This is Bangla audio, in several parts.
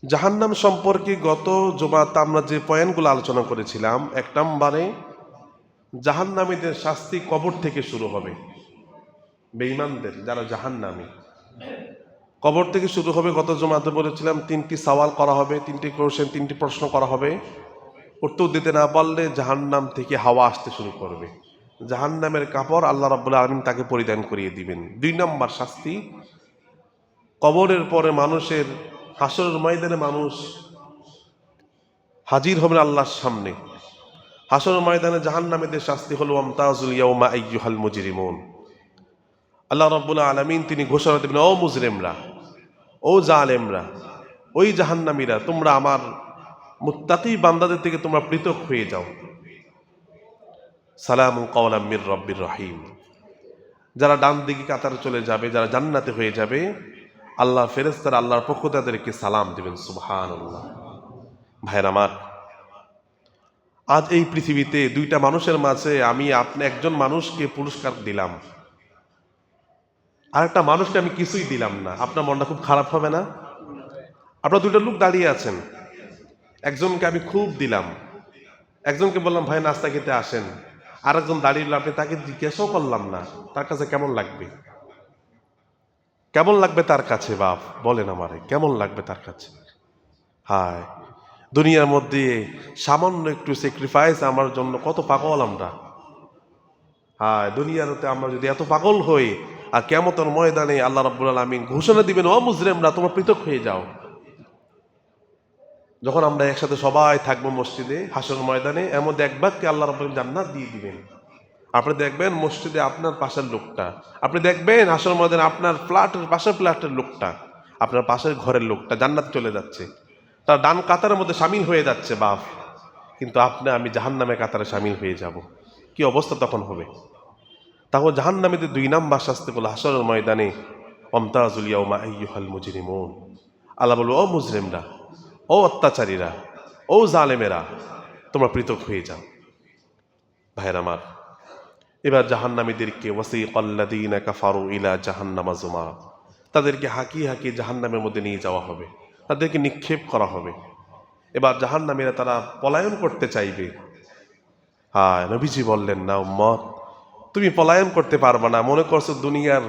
জাহান্নাম সম্পর্কে গত জুমাতে আমরা যে পয়েন্টগুলো আলোচনা করেছিলাম, এক নম্বরে জাহান্নামীদের শাস্তি কবর থেকে শুরু হবে। বেঈমানদের যারা জাহান্নামী, কবর থেকে শুরু হবে। গত জুমাতে বলেছিলাম 3টি সওয়াল করা হবে, 3টি প্রশ্ন করা হবে। উত্তর দিতে না পারলে জাহান্নাম থেকে হাওয়া আসতে শুরু করবে। জাহান্নামের কাপড় আল্লাহ রাব্বুল আলামিন তাকে পরিধান করিয়ে দিবেন। 2 নম্বর শাস্তি, কবরের পরে মানুষের হাসরের ময়দানে মানুষ হাজির হবেন আল্লাহর সামনে। হাসরের ময়দানে জাহান্নামীদের শাস্তি হলো আমতাজুল ইয়াউমা আইয়ুহাল মুজরিমুন। আল্লাহ রাব্বুল আলামিন তিনি ঘোষণা দেবেন, ও মুজরিমরা, ও জালেমরা, ওই জাহান্নামীরা, তোমরা আমার মুত্তাকি বান্দাদের থেকে তোমরা পৃথক হয়ে যাও। সালামুন কাওলাম মির রাব্বির রহিম। যারা ডান দিকে কাতারে চলে যাবে, যারা জান্নাতে হয়ে যাবে, আল্লাহ ফেরেশতারা আল্লাহর পক্ষ থেকে তাদেরকে সালাম দিবেন। সুবহানাল্লাহ। ভাইরা আমার, আজ এই পৃথিবীতে 2টা মানুষের মাঝে আমি একজন মানুষকে পুরস্কার দিলাম, আর একটা মানুষকে আমি কিছুই দিলাম না, আপনার মনটা খুব খারাপ হবে না? আপনারা 2টা লোক দাঁড়িয়ে আছেন, একজনকে আমি খুব দিলাম, একজনকে বললাম ভাই নাস্তা খেতে আসেন, আর একজন দাঁড়িয়ে আপনি তাকে জিজ্ঞাসাও করলাম না, তার কাছে কেমন লাগবে? কেমন লাগবে তার কাছে? বাপ বলেন আমারে, কেমন লাগবে তার কাছে? হায়, দুনিয়ার মধ্যে সামান্য একটু স্যাক্রিফাইস আমার জন্য কত পাগল আমরা। হায়, দুনিয়াতে আমরা যদি এত পাগল হই, আর কিয়ামতের ময়দানে আল্লাহ রাব্বুল আলামিন ঘোষণা দিবেন, ও মুজরিমরা, তোমরা পৃথক হয়ে যাও। যখন আমরা একসাথে সবাই থাকবো মসজিদে হাসরের ময়দানে, এর মধ্যে এক বাক্যে আল্লাহ রাব্বুল আলামিন জান্নাত দিয়ে দিবেন। আপনি দেখবেন মসজিদে আপনার পাশের লোকটা, আপনি দেখবেন হাসরের ময়দানে আপনার ফ্ল্যাটের পাশের ফ্ল্যাটের লোকটা, আপনার পাশের ঘরের লোকটা জান্নাত চলে যাচ্ছে, তার ডান কাতারের মধ্যে শামিল হয়ে যাচ্ছে বাপ, কিন্তু আমি জাহান্নামের কাতারে শামিল হয়ে যাব। কি অবস্থা তখন হবে? তাহলে জাহান্নামীদের 2 নাম্বার শাস্তি বলে হাসরের ময়দানে আমতাজুল ইয়াউমা আইয়ুহাল মুজরিমুন। আল্লাহ বলবে, ও মুজরিমরা, ও অত্যাচারীরা, ও জালেমেরা, তোমরা পৃথক হয়ে যাও। ভাইয়ের আমার, এবার জাহান্নামীদেরকে ওয়াসিকাল্লাযীনা কাফারু ইলা জাহান্নামা যুমারা, তাদেরকে হাঁকিয়ে হাঁকিয়ে জাহান্নামের মধ্যে নিয়ে যাওয়া হবে, তাদেরকে নিক্ষেপ করা হবে। এবার জাহান্নামীরা তারা পলায়ন করতে চাইবে। হায়, নবীজি বললেন, না উম্মত, তুমি পলায়ন করতে পারবে না। মনে করছো দুনিয়ার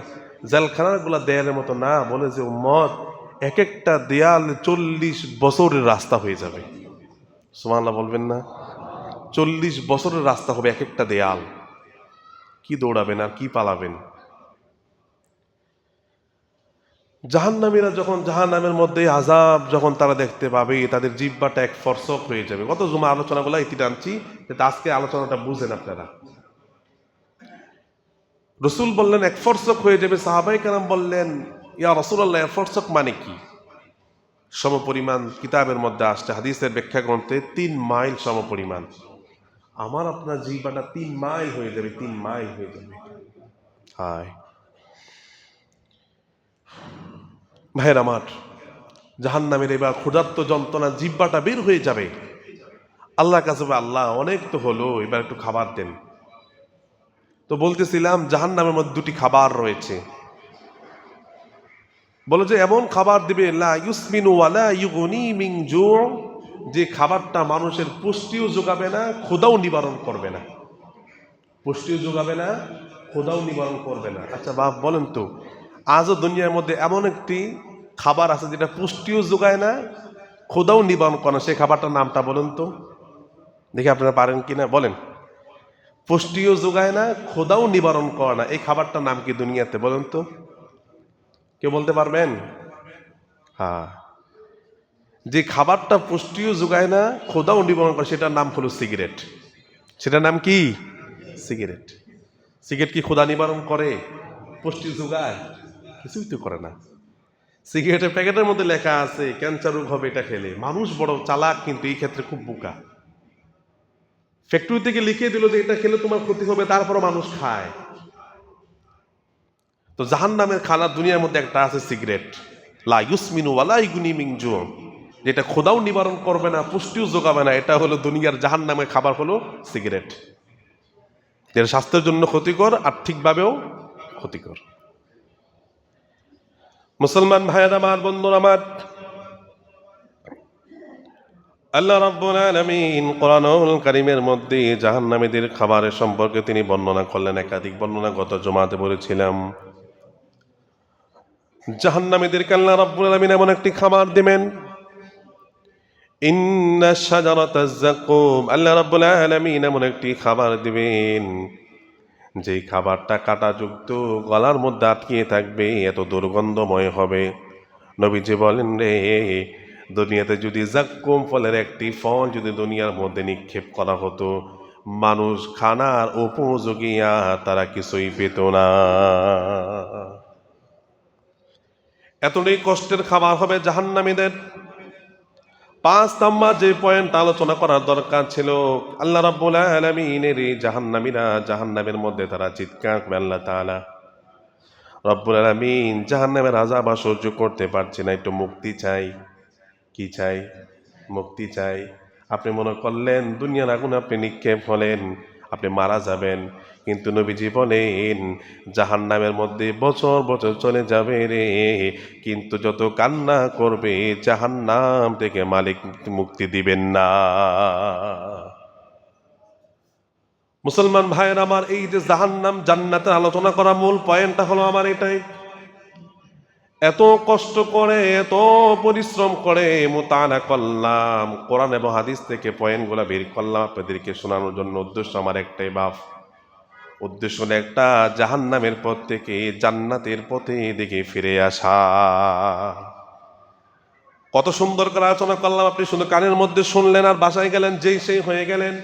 জেলখানাগুলা দেয়ালের মতো না, বলে যে উম্মত, এক একটা দেয়াল 40 বছরের রাস্তা হয়ে যাবে। সুবহানাল্লাহ বলবেন না? 40 বছরের রাস্তা হবে এক একটা দেয়াল। কি দৌড়াবেন আর কি পালাবেন? জাহান্নামীরা যখন জাহান্নামের মধ্যে আযাব যখন তারা দেখতে পাবে, তাদের জিহ্বাটা এক ফরসক হয়ে যাবে। গত জুমা আলোচনাগুলো ইতি টানছি, আজকে আলোচনাটা বুঝেন আপনারা। রসুল বললেন এক ফরসক হয়ে যাবে। সাহাবায়ে কেরাম বললেন, ইয়া রাসূলুল্লাহ, এক ফরসক মানে কি? সমপরিমাণ কিতাবের মধ্যে আসছে, হাদিসের ব্যাখ্যা গ্রন্থে 3 মাইল সমপরিমাণ। আমার আপনার জিহ্বাটা 3 মাইল হয়ে যাবে, 3 মাইল হয়ে যাবে। হায় ভাইয়ের আমার, জাহান্নামের এবার ক্ষুধার্ত যন্ত্রণা, জিহ্বাটা বের হয়ে যাবে। আল্লাহর কাছে, আল্লাহ অনেক তো হলো, এবার একটু খাবার দেন। তো বলতেছিলাম জাহান্নামের মধ্যে 2টি খাবার রয়েছে। বলে যে এমন খাবার দিবে, লা ইউসমিনু ওয়ালা ইউগনি মিন জু', যে খাবারটা মানুষের পুষ্টিও যোগাবে না, ক্ষুধাও নিবারণ করবে না। পুষ্টিও যোগাবে না, ক্ষুধাও নিবারণ করবে না। আচ্ছা বাপ বলেন তো, আজও দুনিয়ার মধ্যে এমন একটি খাবার আছে যেটা পুষ্টিও যোগায় না, ক্ষুধাও নিবারণ করে না, সেই খাবারটার নামটা বলেন তো দেখি, আপনারা পারেন কিনা বলেন। পুষ্টিও যোগায় না, ক্ষুধাও নিবারণ করে না, এই খাবারটার নাম কি দুনিয়াতে বলেন তো? কেউ বলতে পারবেন? হ্যাঁ, যে খাবারটা পুষ্টিও যোগায় না, ক্ষুধাও নিবারণ করে, সেটার নাম হলো সিগারেট। সেটার নাম কি? সিগারেট। সিগারেট কি ক্ষুধা নিবারণ করে, পুষ্টি যোগায়? কিছুই তো করে না। সিগারেটের প্যাকেটের মধ্যে লেখা আছে ক্যান্সার রোগ হবে এটা খেলে। মানুষ বড় চালাক, কিন্তু এই ক্ষেত্রে খুব বোকা। ফ্যাক্টরি থেকে লিখে দিল যে এটা খেলে তোমার ক্ষতি হবে, তারপরও মানুষ খায়। তো জাহান্নামের খানা দুনিয়ার মধ্যে একটা আছে সিগারেট, লা ইউসমিনু ওয়ালা ইগুনি মিন জু', যেটা ক্ষুধাও নিবারণ করবে না, পুষ্টিও যোগাবে না। এটা হলো দুনিয়ার জাহান্নামের খাবার, হলো সিগারেট, যেটা স্বাস্থ্যের জন্য ক্ষতিকর, আর্থিকভাবেও ক্ষতিকর। মুসলমান ভাইয়েরা আমার, বন্ধুরা আমার, আল্লাহ রাব্বুল আলামিন কোরআনুল কারীমের মধ্যে জাহান্নামীদের খাবারের সম্পর্কে তিনি বর্ণনা করলেন। একাধিক বর্ণনা গত জুমাতে বলেছিলাম। জাহান্নামীদেরকে আল্লাহ রাব্বুল আলামিন এমন একটি খাবার দিবেন, ইন্না শাজারাতাজ যাকুম, আল্লাহ রাব্বুল আলামিন এমন একটি খাবার দিবেন যেই খাবারটা কাঁটাযুক্ত, গলার মধ্যে আটকিয়ে থাকবে, এত দুর্গন্ধময় হবে। নবীজি বলেন, রে দুনিয়াতে যদি যাক্কুম ফলের একটি ফল যদি দুনিয়ার মধ্যে নিক্ষেপ করা হতো, মানুষ খানার উপযোগী আর তারা কিছুই পেত না। এতটাই কষ্টের খাবার হবে জাহান্নামীদের। 5 নাম্বার যে পয়েন্ট আলোচনা করার দরকার ছিল, আল্লাহ রাব্বুল আলামিনের এই জাহান্নামীরা জাহান্নামের মধ্যে তারা চিৎকার করে, আল্লাহ তাআলা রব্বুল আলামিন জাহান্নামের আযাব আর সহ্য করতে পারছি না, একটু মুক্তি চাই। কি চাই? মুক্তি চাই। আপনি মনে করলেন দুনিয়ার আগুনে আপনি নিক্ষেপ হলেন, আপনি মারা যাবেন, কিন্তু নবীজি বলেন জাহান্নামের মধ্যে বছর বছর চলে যাবে রে, কিন্তু যত কান্না করবে জাহান্নাম থেকে মালিক মুক্তি দিবেন না। মুসলমান ভাইয়ের আমার, এই যে জাহান্নাম জান্নাতের আলোচনা করা মূল পয়েন্টটা হলো আমার এটাই। এত কষ্ট করে, এত পরিশ্রম করে মুতাআলা করলাম, কোরআন এবং হাদিস থেকে পয়েন্টগুলো বের করলাম আপনাদেরকে শোনানোর জন্য। উদ্দেশ্য আমার একটাই বাপ, উদ্দেশ্য হলো একটা, জাহান্নামের পথ থেকে জান্নাতের পথে দিকে ফিরে আসা। কত সুন্দর করে আলোচনা করলাম, আপনি শুধু কানের মধ্যে শুনলেন আর বাসায় গেলেন যেই সেই হয়ে গেলেন।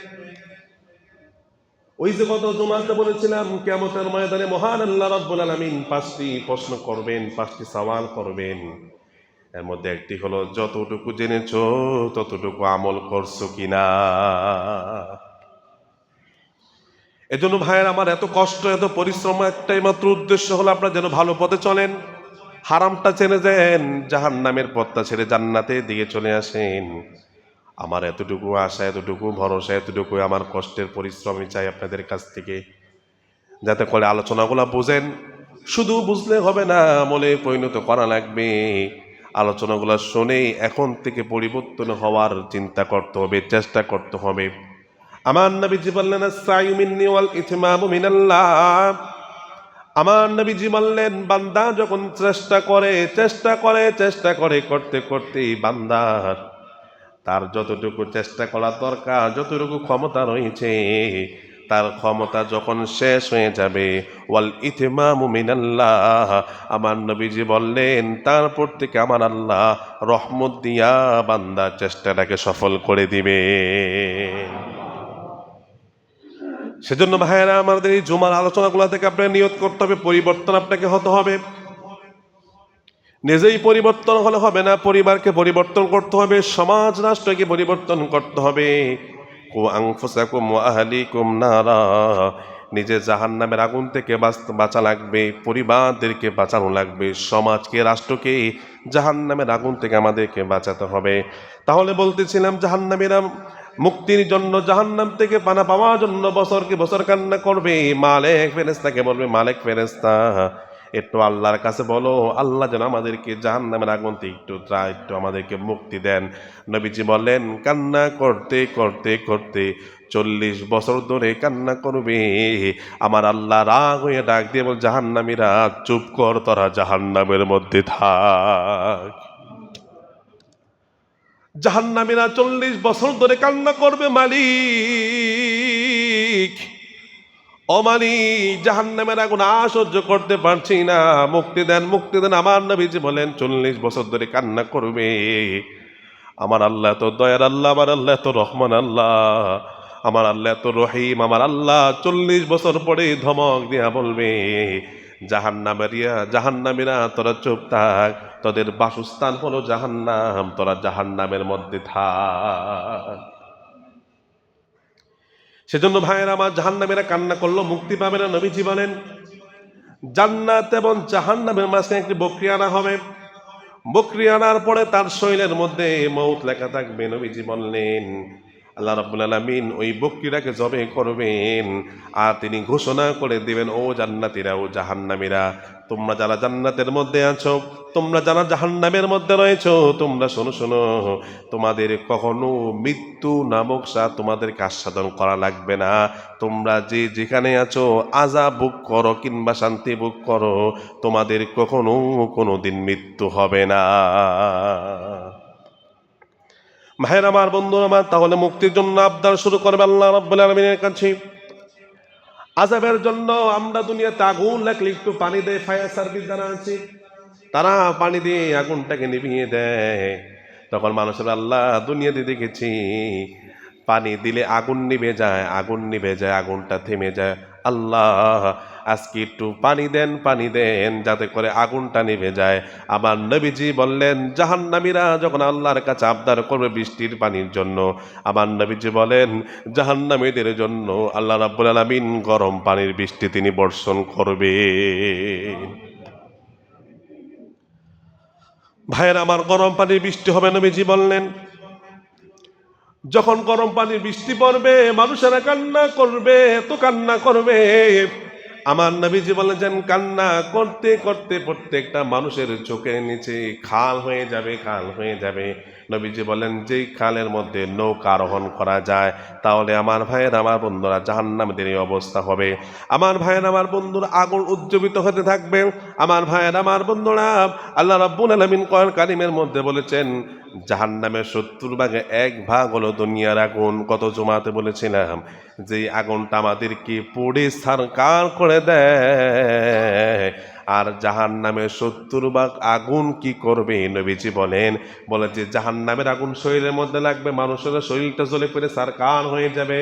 ওই যে গত জুমাতে বলেছিলাম, কিয়ামতের ময়দানে মহান আল্লাহ রাব্বুল আলামিন 5টি প্রশ্ন করবেন, 5টি সওয়াল করবেন। এর মধ্যে একটি হলো যতটুকু জেনেছো ততটুকু আমল করছো কিনা। এজন্য ভাইয়ের আমার, এত কষ্ট এত পরিশ্রম একটাই মাত্র উদ্দেশ্য হলো আপনারা যেন ভালো পথে চলেন, হারামটা চেনে যান, জাহান্নামের পথটা ছেড়ে জান্নাতের দিকে চলে আসেন। আমার এতটুকু আশা, এতটুকু ভরসা, এতটুকু আমার কষ্টের পরিশ্রমই চাই আপনাদের কাছ থেকে, যাতে করে আলোচনাগুলো বুঝেন। শুধু বুঝলে হবে না, আমলে পরিণত করা লাগবে। আলোচনাগুলো শুনে এখন থেকে পরিবর্তন হওয়ার চিন্তা করতে হবে, চেষ্টা করতে হবে। আমার নবীজি বললেন, আস-সা'য়ু মিন্নি ওয়াল ইতমামু মিনাল্লাহ। আমার নবীজি বললেন, বান্দা যখন চেষ্টা করে করতে করতে বান্দার তার যতটুকু চেষ্টা করা দরকার, যতটুকু ক্ষমতা রয়েছে, তার ক্ষমতা যখন শেষ হয়ে যাবে, ওয়াল ইতমামু মিনাল্লাহ, আমার নবীজি বললেন তারপর থেকে আমার আল্লাহ রহমত দিয়া বান্দা চেষ্টাটাকে সফল করে দিবে। সেজন্য ভাইয়েরা, আমাদের এই জুমার আলোচনাগুলো থেকে আপনাকে নিয়ত করতে হবে, পরিবর্তন আপনাকে হতে হবে। নিজেই পরিবর্তন হলে হবে না, পরিবারকে পরিবর্তন করতে হবে, সমাজ রাষ্ট্রকে পরিবর্তন করতে হবে। কু আনফুসাকুম ওয়া আহলিকুম নারা, নিজে জাহান্নামের আগুন থেকে বাঁচা লাগবে, পরিবারদেরকে বাঁচানো লাগবে, সমাজকে রাষ্ট্রকে জাহান্নামের আগুন থেকে আমাদেরকে বাঁচাতে হবে। তাহলে বলতেছিলাম, জাহান্নামীরা মুক্তির জন্য, জাহান্নাম থেকে পানা পাওয়ার জন্য বছরকে বছর কান্না করবে। মালিক ফেরেশতাকে বলবে, মালিক ফেরেশতা একটু আল্লাহর কাছে বলো, আল্লাহ যেন আমাদেরকে জাহান্নামের আগুন থেকে একটু আমাদেরকে মুক্তি দেন। নবীজি বললেন, কান্না করতে করতে করতে 40 বছর ধরে কান্না করবে। আমার আল্লাহ রাগ হয়ে ডাক দিয়ে বল, জাহান্নামীরা চুপ কর, তোরা জাহান্নামের মধ্যে থাক। জাহান্নামীরা 40 বছর ধরে কান্না করবে, মালিক ও মালিক, জাহান্নামের আগুন সহ্য করতে পারছি না, মুক্তি দেন, মুক্তি দেন। আমার নবীজি বলেন 40 বছর ধরে কান্না করবে। আমার আল্লাহ তো দয়ার আল্লাহ, আমার আল্লাহ তো রহমান আল্লাহ, আমার আল্লাহ তো রহিম। আমার আল্লাহ 40 বছর পরে ধমক দিয়া বলবে, জাহান্নামীরা তোরা চুপ থাক, তোদের বাসস্থান হলো জাহান্নাম, তোরা জাহান্নামের মধ্যে থাক। সেজন্য ভাইয়েরা আমার, জাহান্নামীরা কান্না করলো মুক্তি পাবে না। নবীজি বলেন, জান্নাত এবং জাহান্নামের মাঝখানে একটি বকরি আনা হবে। বকরি আনার পরে তার শরীরের মধ্যে মউত লেখা থাকবে। নবীজি বললেন, আল্লাহ রাব্বুল আলামিন ওই বকরিটাকে জবে করবেন, আর তিনি ঘোষণা করে দিবেন, ও জান্নাতীরা, ও জাহান্নামীরা, তোমরা যারা জান্নাতের মধ্যে আছো, তোমরা যারা জাহান্নামের মধ্যে রয়েছো, তোমরা শোনো শোনো, তোমাদের কখনো মৃত্যু নামক স্বাদ তোমাদেরকে আস্বাদন করা লাগবে না। তোমরা যে যেখানে আছো আযাব ভোগ করো কিংবা শান্তি ভোগ করো, তোমাদের কখনো কোনো দিন মৃত্যু হবে না। ভাইয়ের আমার, বন্ধুরা আমার, তাহলে মুক্তির জন্য আবদার শুরু করবে আল্লাহ রাব্বুল আলামিনের কাছে। আযাবের জন্য আমরা দুনিয়াতে আগুন লাগলে একটু পানি দেয়, ফায়ার সার্ভিস যারা আছে তারা পানি দিয়ে আগুনটাকে নিভিয়ে দেয়। তখন মানুষের আল্লাহ দুনিয়াতে দেখেছি পানি দিলে আগুন নিভে যায়, আগুন নিভে যায়, আগুনটা থেমে যায়। আল্লাহ আজকে একটু পানি দেন, পানি দেন, যাতে করে আগুনটা নিভে যায়। আমার নবীজি বললেন, জাহান্নামীরা যখন আল্লাহর কাছে আবদার করবে বৃষ্টির পানির জন্য, আমার নবীজি বলেন জাহান্নামীদের জন্য আল্লাহ রাব্বুল আলামিন গরম পানির বৃষ্টি তিনি বর্ষণ করবে। ভাইয়ের আমার, গরম পানির বৃষ্টি হবে, নবীজি বললেন। যখন গরম পানির বৃষ্টি পড়বে মানুষেরা কান্না করবে, এত কান্না করবে। আমার নবীজি বলেছেন কান্না করতে করতে প্রত্যেকটা মানুষের চোখের নিচে খাল হয়ে যাবে, খাল হয়ে যাবে। নবীজি বলেন যেই খালের মধ্যে নৌকা আরোহণ করা যায়, তাহলে আমার ভাইয়ের আমার বন্ধুরা জাহান্নামীদের এই অবস্থা হবে। আমার ভাইয়ের আমার বন্ধুরা আগুন উজ্জীবিত হতে থাকবে। আমার ভাইয়ের আমার বন্ধুরা আল্লাহ রাব্বুল আলামিন কোরআন কারীমের মধ্যে বলেছেন জাহান্নামের 70 ভাগে 1 ভাগ হলো দুনিয়ার আগুন। কত জুমাতে বলেছিলাম যে আগুনটা আমাদেরকে পুড়ে ছারখার করে দেয়। আর জাহান্নামের 70 ভাগ আগুন কি করবে নবীজি বলেন, বলে যে জাহান্নামের আগুন শরীরের মধ্যে লাগবে, মানুষের শরীরটা জ্বলে পড়ে ছারখার হয়ে যাবে।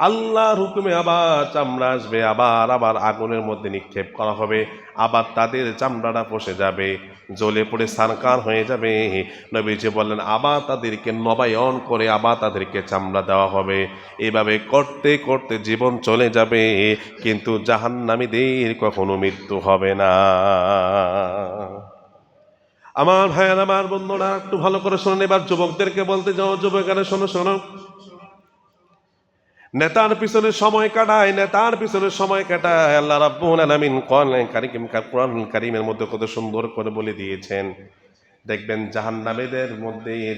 আল্লাহর হুকুমে আবার চামড়া আসবে, আবার আবার আগুনের মধ্যে নিক্ষেপ করা হবে, আবার তাদের চামড়াটা পচে যাবে, জ্বলে পড়ে ছারখার হয়ে যাবে। নবীজি বললেন আবার তাদেরকে নবায়ন করে আবার তাদেরকে চামড়া দেওয়া হবে। এভাবে করতে করতে জীবন চলে যাবে, কিন্তু জাহান্নামীদের কখনো মৃত্যু হবে না। আমার ভাইয়ের আমার বন্ধুরা একটু ভালো করে শোনেন। এবার যুবকদেরকে বলতে যাও, যুবকেরা শোনো শোনো, নেতার পিছনে সময় কাটায়, নেতার পিছনে সময় কাটায়। আল্লাহ রাব্বুল আলামিন কোরআন কারীমের মধ্যে কত সুন্দর করে বলে দিয়েছেন। দেখবেন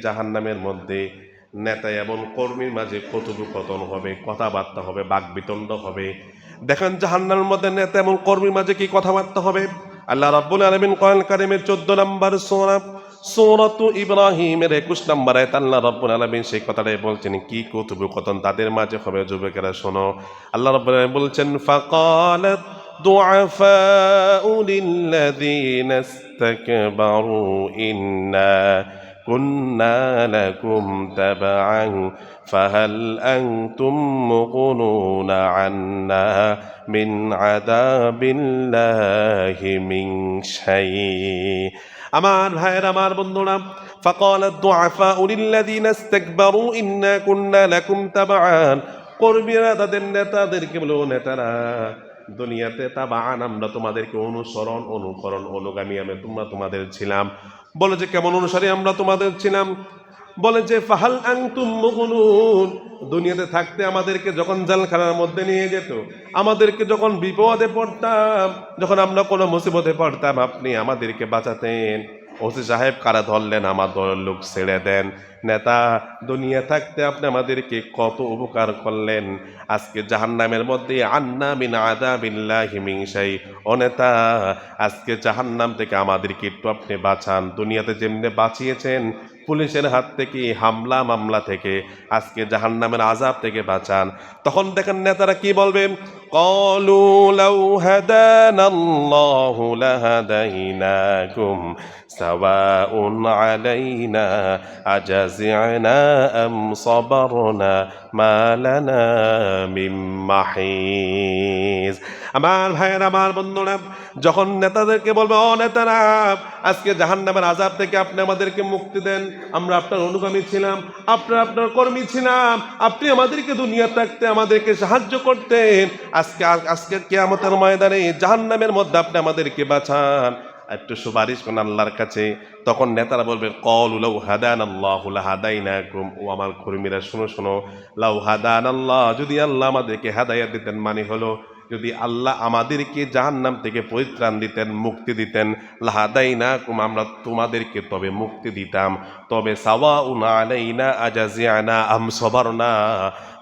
জাহান্নামের মধ্যে নেতা এবং কর্মীর মাঝে কথোপকথন হবে, কথাবার্তা হবে, বাকবিতণ্ড হবে। দেখেন জাহান্নামের মধ্যে নেতা এবং কর্মীর মাঝে কি কথাবার্তা হবে। আল্লাহ রাব্বুল আলামিন কোরআন কারীমের 14 নম্বর সূরাতু ইব্রাহিমের 21 নম্বর আয়াত আল্লাহ রাব্বুল আলামিন সেই কথাটাই বলছেন কি কথোপকথন তাদের মাঝে হবে। যুবকেরা শোনো, আল্লাহ রাব্বুল আলামিন বলছেন ফাকালাত দুআফাউ লিল্লাযীনা ইসতাকবারু ইন্না কুন্না লাকুম তাবআন ফাহাল আনতুম মুগনুনা আন্না মিন আযাবিল্লাহি মিন শাই। আমার ভাইয়ের আমার বন্ধুরা, ফাকালাত দুআফাউ লিল্লাযীনা ইসতাকবারু ইন্না কুন্না লাকুম তাবআন, কর্মীরা তাদের নেতাদেরকে বলে, ও নেতারা, দুনিয়াতে তাবাআন আমরা তোমাদেরকে অনুসরণ, অনুকরণ, অনুগামী তোমরা তোমাদের ছিলাম। বলে যে কেমন অনুসারী আমরা তোমাদের ছিলাম? বলে যে ফাহাল আনতুম মুগনুন, দুনিয়াতে থাকতে আমাদেরকে যখন জেলখানার মধ্যে নিয়ে যেত, আমাদেরকে যখন বিপদে পড়তাম, যখন আমরা কোনো মুসিবতে পড়তাম, আপনি আমাদেরকে বাঁচাতেন। ওসি সাহেব কারা ধরলেন, আমার দলের লোক ছেড়ে দেন। নেতা, দুনিয়া থাকতে আপনি আমাদেরকে কত উপকার করলেন, আজকে জাহান্নামের মধ্যে আন্না মিন আযাবিল্লাহি মিন শাই। ও নেতা, আজকে জাহান্নাম থেকে আমাদেরকে একটু আপনি বাঁচান। দুনিয়াতে যেমনি বাঁচিয়েছেন পুলিশের হাত থেকে, হামলা মামলা থেকে, আজকে জাহান্নামের আযাব থেকে বাঁচান। তখন দেখেন নেতারা কি বলবেন, ক্বালু লাউ হাদানাল্লাহু লাহাদাইনাকুম সাওয়াউন আলাইনা আজাজি'না আম সাবারনা মা লানা মিন মাহিজ। আমার ভাইয়ের আমার বন্ধুরা, যখন নেতাদেরকে বলবে, ও নেতারা, আজকে জাহান্নামের আযাব থেকে আপনি আমাদেরকে মুক্তি দেন, আমরা আপনার অনুগামী ছিলাম, আপনার কর্মী ছিলাম, আপনি আমাদেরকে দুনিয়া থাকতে আমাদেরকে সাহায্য করতেন, আজকে কিয়ামতের ময়দানে জাহান্নামের মধ্যে আপনি আমাদেরকে বাঁচান। একটু সুপারিশ করুন আল্লাহর কাছে। তখন নেতারা বলবে ক্বালু লাউ হাদানাল্লাহু লাহাদাইনাকুম, ও আমার কর্মীরা শোনো শোনো, লাউ হাদানাল্লাহ, যদি আল্লাহ আমাদেরকে হেদায়েত দিতেন, মানে হলো যদি আল্লাহ আমাদেরকে জাহান্নাম থেকে পরিত্রাণ দিতেন, মুক্তি দিতেন, লাহাদাইনাকুম, আমরা তোমাদেরকে তবে মুক্তি দিতাম। তবে সাওয়াউন আলাইনা আজাজিআনা আম সাবারনা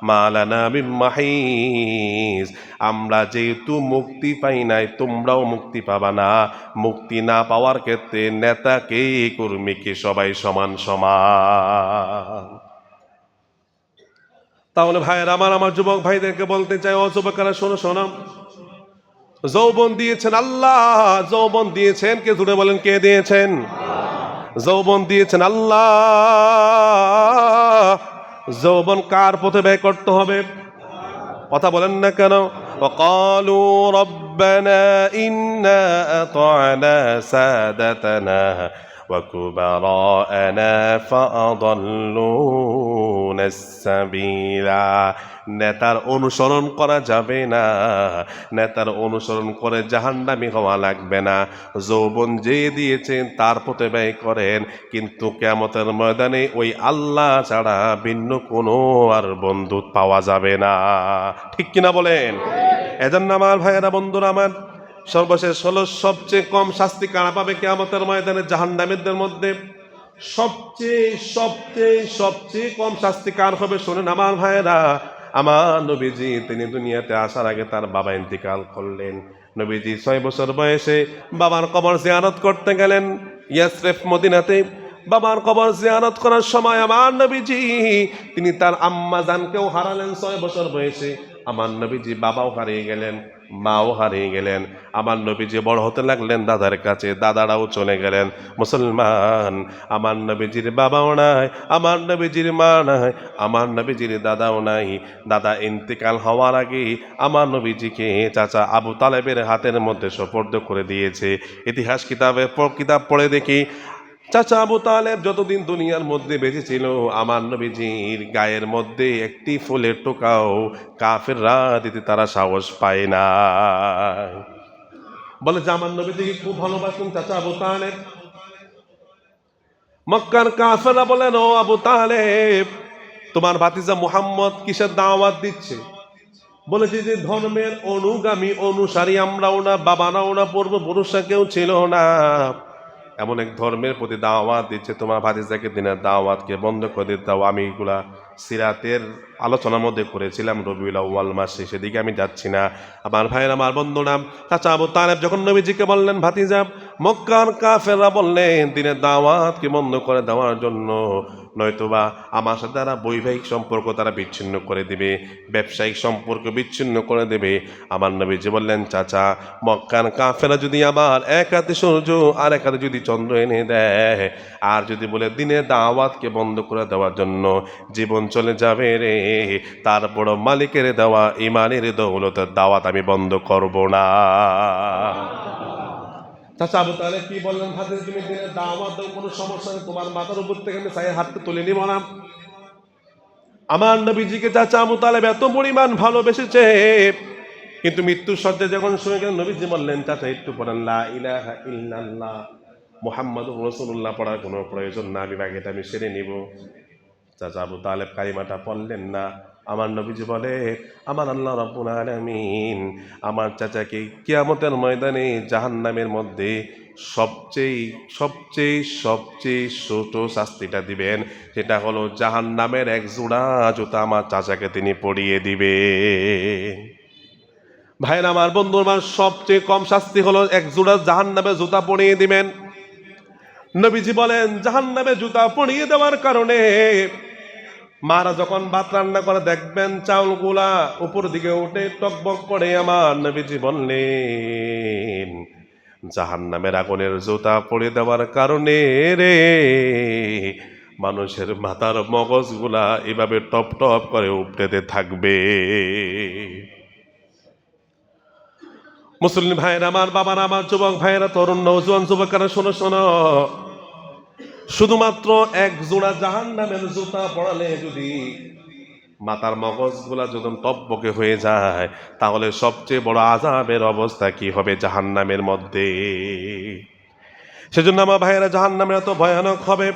মা লানা মিন মাহিস, আমরা যেহেতু মুক্তি পাই নাই, তোমরাও মুক্তি পাবা না। মুক্তি না পাওয়ার ক্ষেত্রে নেতাকে কর্মীকে সবাই সমান সমান। তাহলে ভাইয়ের আমার যুবক ভাইদেরকে বলতে চাই, ও যুবকেরা শোনো শোনো, যৌবন দিয়েছেন আল্লাহ, যৌবন দিয়েছেন কে? জুড়ে বলেন, কে দিয়েছেন? যৌবন দিয়েছেন আল্লাহ। যৌবন কার পথে ব্যয় করতে হবে? কথা বলেন না কেন? وقالوا ربنا إنا أطعنا سادتنا وكبراءنا فأضلونا السبيلا। নেতার অনুসরণ করা যাবে না, নেতার অনুসরণ করে জাহান্নামী হওয়া লাগবে না। যৌবন যে দিয়েছেন তার পথে ব্যয় করেন, কিন্তু কিয়ামতের ময়দানে ওই আল্লাহ ছাড়া ভিন্ন কোনো আর বন্ধু পাওয়া যাবে না। ঠিক কিনা বলেন? এজন্য আমার ভাইয়েরা, বন্ধুরা আমার, সর্বশেষ হলো সবচেয়ে কম শাস্তি কারা পাবে কিয়ামতের ময়দানে? জাহান্নামীদের মধ্যে সবচেয়ে সবচেয়ে সবচেয়ে কম শাস্তি কার হবে? শোনেন আমার ভাইয়েরা, আমার নবীজি তিনি দুনিয়াতে আসার আগে তার বাবা ইন্তিকাল করলেন। নবীজি 6 বছর বয়সে বাবার কবর জিয়ারত করতে গেলেন ইয়াসরিফ, মদিনাতে। বাবার কবর জিয়ারত করার সময় আমার নবীজি তিনি তার আম্মা জানকেও হারালেন 6 বছর বয়সে। আমার নবীজি বাবাও হারিয়ে গেলেন, মাও হারিয়ে গেলেন। আমার নবীজি বড় হতে লাগলেন দাদার কাছে, দাদারাও চলে গেলেন। মুসলমান, আমার নবীজির বাবাও নাই, আমার নবীজির মা নাই, আমার নবীজির দাদাও নাই। দাদা ইন্তেকাল হওয়ার আগে আমার নবীজিকে চাচা আবু তালেবের হাতের মধ্যে সোপর্দ করে দিয়েছে। ইতিহাস কিতাব পড়ে দেখি, চাচা আবু তালেব যতদিন দুনিয়ার মধ্যে বেঁচে ছিল, আমার নবীজির গায়ের মধ্যে একটি ফুলের টোকাও কাফেররা দিতে তারা সাহস পায় না। বলে যে আমার নবীজিকে খুব ভালোবাসতেন চাচা আবু তালেব। মক্কার কাফেররা বলেন, ও আবু তালেব, তোমার ভাতিজা মুহাম্মদ কিসের দাওয়াত দিচ্ছে? বলেছে যে ধর্মের অনুগামী অনুসারী আমরাও না, বাবারাও না, পূর্বপুরুষরা কেউ ছিল না, এমন এক ধর্মের প্রতি দাওয়াত দিচ্ছে। তোমার ভাতিজাকে দিনের দাওয়াতকে বন্ধ করে দিতে দাও। আমি এগুলা সিরাতের আলোচনার মধ্যে করেছিলাম, রবিউল আউয়াল মাসে, সেদিকে আমি যাচ্ছি না। আমার ভাইয়ের, আমার বন্ধুরা, চাচা আবু তালেব যখন নবীজিকে বললেন ভাতিজা, মক্কার কাফেররা বললেন দিনের দাওয়াতকে বন্ধ করে দেওয়ার জন্য, নয়তোবা আমার সাথে তারা বৈবাহিক সম্পর্ক তারা বিচ্ছিন্ন করে দেবে, ব্যবসায়িক সম্পর্ক বিচ্ছিন্ন করে দেবে। আমার নবীজি বললেন, চাচা, মক্কার কাফেররা যদি আমার এক হাতে সূর্য আর এক হাতে যদি চন্দ্র এনে দেয়, আর যদি বলে দিনের দাওয়াতকে বন্ধ করে দেওয়ার জন্য জীবন চলে যাবে রে, তারপর মালিকের দেওয়া ইমানের দৌলতের দাওয়াত আমি বন্ধ করব না। চাচা আবু তালেব কি বললেন, ভাতিজা তুমি দিনের দাওয়াত দাও, কোনো সমস্যা নেই, তোমার মাথার উপর থেকে আমি ছায়ের হাতটা তুলে নিব না। আমার নবীজিকে চাচা আবু তালেব এত পরিমাণ ভালোবেসেছে, কিন্তু মৃত্যুর শয্যায় যখন শুনে গেলেন, নবীজি বললেন, চাচা একটু পড়েন লা ইলাহা ইল্লাল্লাহ মুহাম্মাদুর রাসূলুল্লাহ পড়ার কোনো প্রয়োজন না, আমি বাকিটা আমি সেরে নিব। চাচা আবু তালেব কালিমাটা পড়লেন না। আমার নবীজি বলে, আমার আল্লাহ রাব্বুল আলামিন আমার চাচাকে কিয়ামতের ময়দানে জাহান্নামের মধ্যে সবচেয়ে সবচেয়ে সবচেয়ে ছোট শাস্তিটা দিবেন, সেটা হলো জাহান্নামের এক জোড়া জুতা আমার চাচাকে তিনি পরিয়ে দিবে। ভাইরা আমার, বন্ধুর আমার, সবচেয়ে কম শাস্তি হলো এক জোড়া জাহান্নামের জুতা পরিয়ে দিবেন। নবীজি বলেন, জাহান্নামে জুতা পরিয়ে দেওয়ার কারণে মারা যখন ভাত রান্না করে দেখবেন চাউলগুলা উপর দিকে উঠে টকবক করে। আমার নবীজি বললেন, জাহান্নামের আগুনের জুতা পরিয়ে দেওয়ার কারণে রে মানুষের মাথার মগজগুলা এভাবে টপ টপ করে উপড়েতে থাকবে। মুসলিম ভাইয়েরা আমার, বাবারা আমার, যুবক ভাইয়েরা, তরুণ নওজোয়ান যুবকেরা, শোনো শোনো, শুধুমাত্র এক জোড়া জাহান্নামের জুতা পড়ালে যদি মাথার মগজগুলা যদি টকবকে হয়ে যায়, তাহলে সবচেয়ে বড় আযাবের অবস্থা কি হবে জাহান্নামের মধ্যে? সেজন্য আমার ভাইয়েরা জাহান্নামে এত ভয়ানক হবে।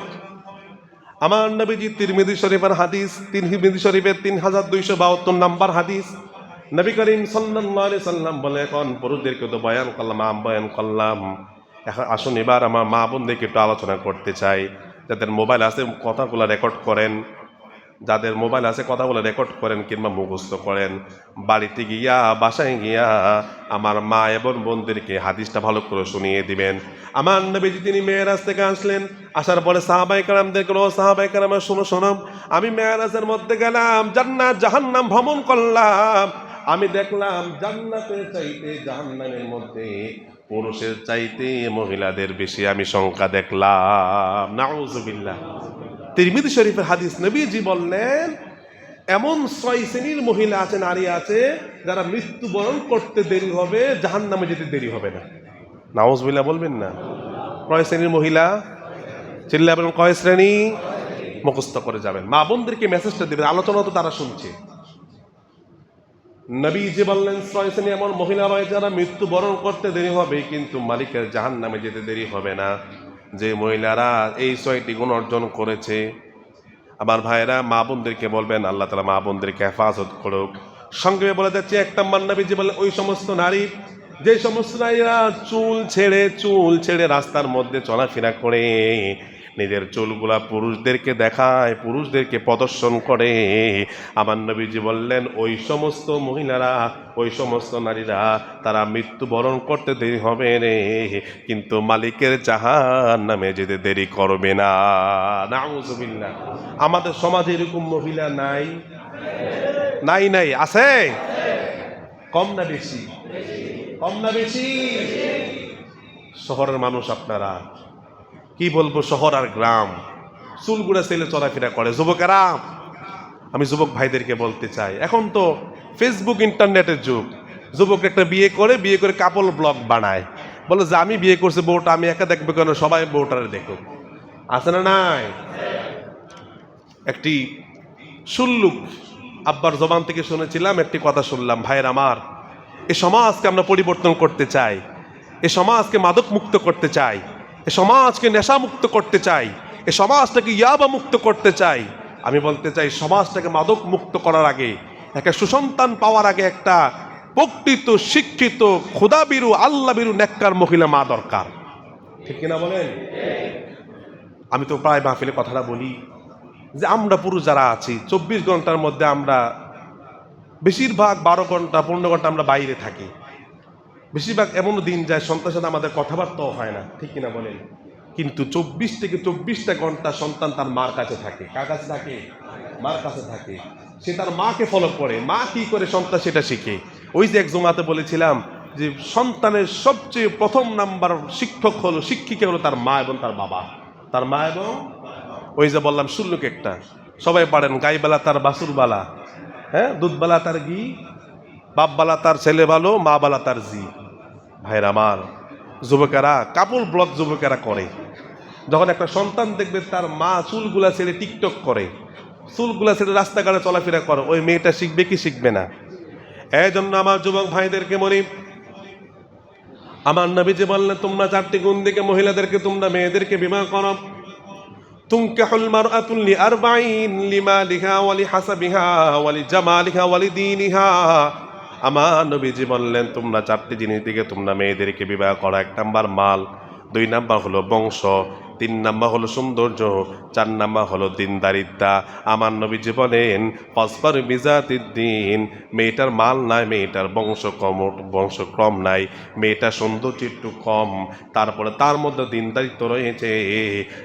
আমার নবীজি তিরমিজি শরীফের হাদিস, তিরমিজি শরীফের 3272 নাম্বার হাদিস, নবী করিম সাল্লাল্লাহু আলাইহি সাল্লাম বলে, এখন পুরুষদেরকে তো বয়ান করলাম, এখন আসুন এবার আমার মা বোনদেরকে একটু আলোচনা করতে চাই। যাদের মোবাইল আছে কথাগুলো রেকর্ড করেন, যাদের মোবাইল আছে কথাগুলো রেকর্ড করেন কিংবা মুখস্থ করেন। বাড়িতে গিয়া, বাসায় গিয়া আমার মা এবং বোনদেরকে হাদিসটা ভালো করে শুনিয়ে দিবেন। আমার নবীজি তিনি মেরাজ থেকে আসলেন, আসার পরে সাহাবায়ে কেরামদেরকে, ও সাহাবায়ে কেরাম শোনো, আমি মেরাজের মধ্যে গেলাম, জান্নাত জাহান্নাম ভ্রমণ করলাম, আমি দেখলাম জান্নাতের চাইতে জাহান্নামের মধ্যে পুরুষের চাইতে মহিলাদের বেশি আমি সংখ্যা দেখলাম। নাউজুবিল্লাহ। তিরমিজি শরীফের হাদিস, নবীজি বললেন এমন 6 শ্রেণীর মহিলা আছে, নারী আছে, যারা মৃত্যুবরণ করতে দেরি হবে, জাহান্নামে যেতে দেরি হবে না। নাউজুবিল্লাহ বলবেন না? কয় শ্রেণীর মহিলা? চিল্লায় বলেন, কয় শ্রেণী? মুখস্থ করে যাবেন, মা বোনদেরকে মেসেজটা দিবেন, আলোচনা তো তারা শুনছে। নবীজি বললেন 6 শ্রেণী এমন মহিলা রয়েছে যারা মৃত্যুবরণ করতে দেরি হবে কিন্তু মালিকের জাহান্নামে যেতে দেরি হবে না। যে মহিলারা এই 6টি গুণ অর্জন করেছে, আমার ভাইয়েরা মা বোনদেরকে বলবেন আল্লাহ তাআলা মা বোনদেরকে হেফাজত করুক। সংক্ষেপে বলে যাচ্ছে, 1 নম্বর নবীজি বলেন ওই সমস্ত নারী, যে সমস্ত নারীরা চুল ছেড়ে রাস্তার মধ্যে চলাফেরা করে, নিজের চুলগুলা পুরুষদেরকে দেখায়, পুরুষদেরকে প্রদর্শন করে, আমার নবীজি বললেন ওই সমস্ত মহিলারা, ওই সমস্ত নারীরা, তারা মৃত্যুবরণ করতে দেরি হবে রে, কিন্তু মালিকের জাহান্নামে যেতে দেরি করবে না। নাউজুবিল্লাহ। আমাদের সমাজে এরকম মহিলা নাই? নাই আছে? কম না বেশি? কম না বেশি? শহরের মানুষ আপনারা, কি বলবো, শহর আর গ্রাম, চুলগুড়া ছেলে চলাফেরা করে। যুবকেরা, আমি যুবক ভাইদেরকে বলতে চাই, এখন তো ফেসবুক ইন্টারনেটের যুগ। যুবক একটা বিয়ে করে কাপল ব্লগ বানায়, বলে যে আমি বিয়ে করছি, বউটা আমি একা দেখবো কেন, সবাই বউটারে দেখো। আছে না নাই? একটি সুল্লুক আব্বার জবান থেকে শুনেছিলাম, একটি কথা শুনলাম, ভাইয়ের আমার, এ সমাজকে আমরা পরিবর্তন করতে চাই, এ সমাজকে মাদক মুক্ত করতে চাই, এ সমাজকে নেশা মুক্ত করতে চাই, এ সমাজটাকে ইয়াবা মুক্ত করতে চাই। আমি বলতে চাই, সমাজটাকে মাদক মুক্ত করার আগে, একটা সুসন্তান পাওয়ার আগে, একটা প্রকৃত শিক্ষিত খোদাবিরু আল্লাহবিরু নেককার মহিলা মা দরকার। ঠিক কিনা বলেন? আমি তো প্রায় মাহফিলে কথাটা বলি যে আমরা পুরুষ যারা আছি 24 ঘন্টার মধ্যে আমরা বেশিরভাগ 12 ঘন্টা 15 ঘন্টা আমরা বাইরে থাকি। বেশিরভাগ এমন দিন যায় সন্তানের সাথে আমাদের কথাবার্তাও হয় না। ঠিক কিনা বলেন? কিন্তু 24 থেকে 24টা ঘন্টা সন্তান তার মার কাছে থাকে। কার কাছে থাকে? মার কাছে থাকে। সে তার মাকে ফলো করে, মা কি করে সন্তান সেটা শিখে। ওই যে এক জুমাতে বলেছিলাম যে সন্তানের সবচেয়ে প্রথম নাম্বার শিক্ষিকা হলো তার মা এবং তার বাবা। তার মা এবং, ওই যে বললাম শুল্লুক একটা, সবাই পারেন, গাইবালা তার বাসুর বালা, হ্যাঁ, দুধবালা তার ঘি, বাপবালা তার ছেলে ভালো, মা বালা তার জি। ভাইরা আমার, যুবকেরা কাপড় ব্লগ যুবকেরা করে, যখন একটা সন্তান দেখবে তার মা চুলগুলা ছেড়ে টিকটক করে, চুলগুলা ছেড়ে রাস্তাঘাটে চলাফেরা করে, ওই মেয়েটা শিখবে কি শিখবে না? এই জন্য আমার যুবক ভাইদেরকে বলি, আমার নবীজি বললেন তোমরা 4টি গুণ দিকে মহিলাদেরকে, তোমরা মেয়েদেরকে বিবাহ করো। তুনকাহুল মারআতু লিআরবাঈন লিমালিহা ওয়া লিহাসাবিহা ওয়া লিজামালিহা ওয়া লিদীনিহা। আমার নবীজি বললেন তোমরা 4টি জিনিস দিকে তোমরা মেয়েদেরকে বিবাহ করো। 1 নাম্বার মাল, 2 নাম্বার হলো বংশ, 3 নাম্বার হলো সৌন্দর্য, 4 নাম্বার হলো দিনদারিতা। আমার নবীজি বলেন ফাসফার বিজাতিদ্দিন, মেয়েটার মাল নাই, মেয়েটার বংশক্রম নাই, মেয়েটার সৌন্দর্য একটু কম, তারপরে তার মধ্যে দিনদারিত্ব রয়েছে।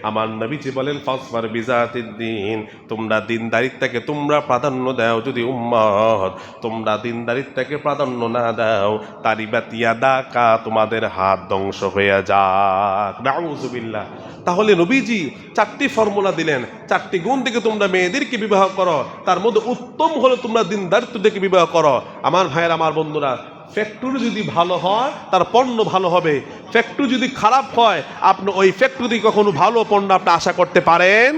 আমার নবীজি বলেন ফাসফার বিজাতিদ্দিন, তোমরা দিনদারিত্বকে তোমরা প্রাধান্য দাও। যদি উম্মত তোমরা দিনদারিত্বকে প্রাধান্য না দাও, তারিবাতিয়া দাকা, তোমাদের হাত ধ্বংস হয়ে যাক। নাউজুবিল্লাহ। তাহলে নবীজি 4টি ফর্মুলা দিলেন, 4টি গুণ থেকে তোমরা মেয়েদেরকে বিবাহ করো, তার মধ্যে উত্তম হলো তোমরা দিনদারিত্ব থেকে বিবাহ করো। আমার ভাইয়ের, আমার বন্ধুরা, ফ্যাক্টরি যদি ভালো হয় তার পণ্য ভালো হবে, ফ্যাক্টরি যদি খারাপ হয় আপনি ওই ফ্যাক্টরি থেকে কখনো ভালো পণ্য আপনি আশা করতে পারেন?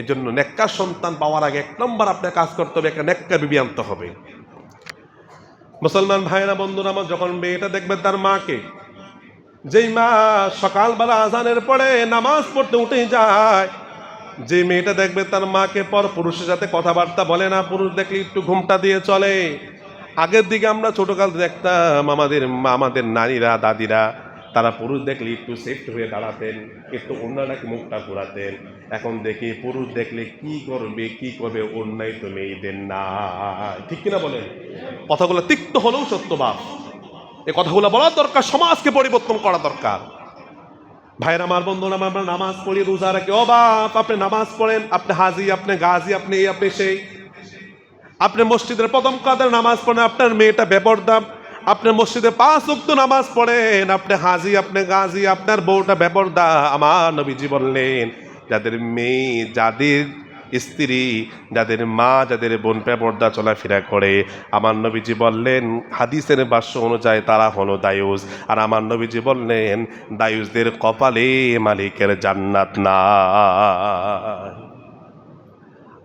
এজন্য নেককার সন্তান পাওয়ার আগে 1 নম্বর আপনার কাজ করতে হবে, একটা নেককার বিবি আনতে হবে। মুসলমান ভাইয়েরা, বন্ধুরা আমার, যখন মেয়েটা দেখবে তার মাকে, যেই মা সকালবেলা আজানের পরে নামাজ পড়তে উঠে যায়, যে মেয়েটা দেখবে তার মাকে পর পুরুষের সাথে কথাবার্তা বলে না, পুরুষ দেখলে একটু ঘুমটা দিয়ে চলে। আগের দিকে আমরা ছোটকাল দেখতাম আমাদের নারীরা দাদিরা তারা পুরুষ দেখলে একটু সেফট হয়ে দাঁড়াতেন, একটু অন্যটাকে মুখটা ঘোরাতেন। এখন দেখি পুরুষ দেখলে কি করবে অন্যায় তো মেয়েদের না, ঠিক কিনা বলেন? কথাগুলো তিক্ত হলেও সত্য বাপ, এই কথাগুলো বলা দরকার, সমাজকে পরিবর্তন করা দরকার। ভাইয়ের আমার, বন্ধুরা, আমরা নামাজ পড়ি, রোজা রাখি। ও বাপ, আপনি নামাজ পড়েন, আপনি হাজি, আপনি গাজী, আপনি এই আপনি সেই। আপনি মসজিদের প্রথম কাদের নামাজ পড়েন, আপনার মেয়েটা বেপরদা। আপনি মসজিদে 5 ওয়াক্ত নামাজ পড়েন, আপনি হাজি, আপনি গাজী, আপনার বউটা বেপরদা। আমার নবীজি বললেন, যাদের মেয়ে, যাদের স্ত্রী, যাদের মা, যাদের বোন বেপরদা চলাফেরা করে, আমার নবীজি বললেন হাদিসের ভাষ্য অনুযায়ী তারা হলো দায়ুস। আর আমার নবীজি বললেন দায়ুসদের কপালে মালিকের জান্নাত না।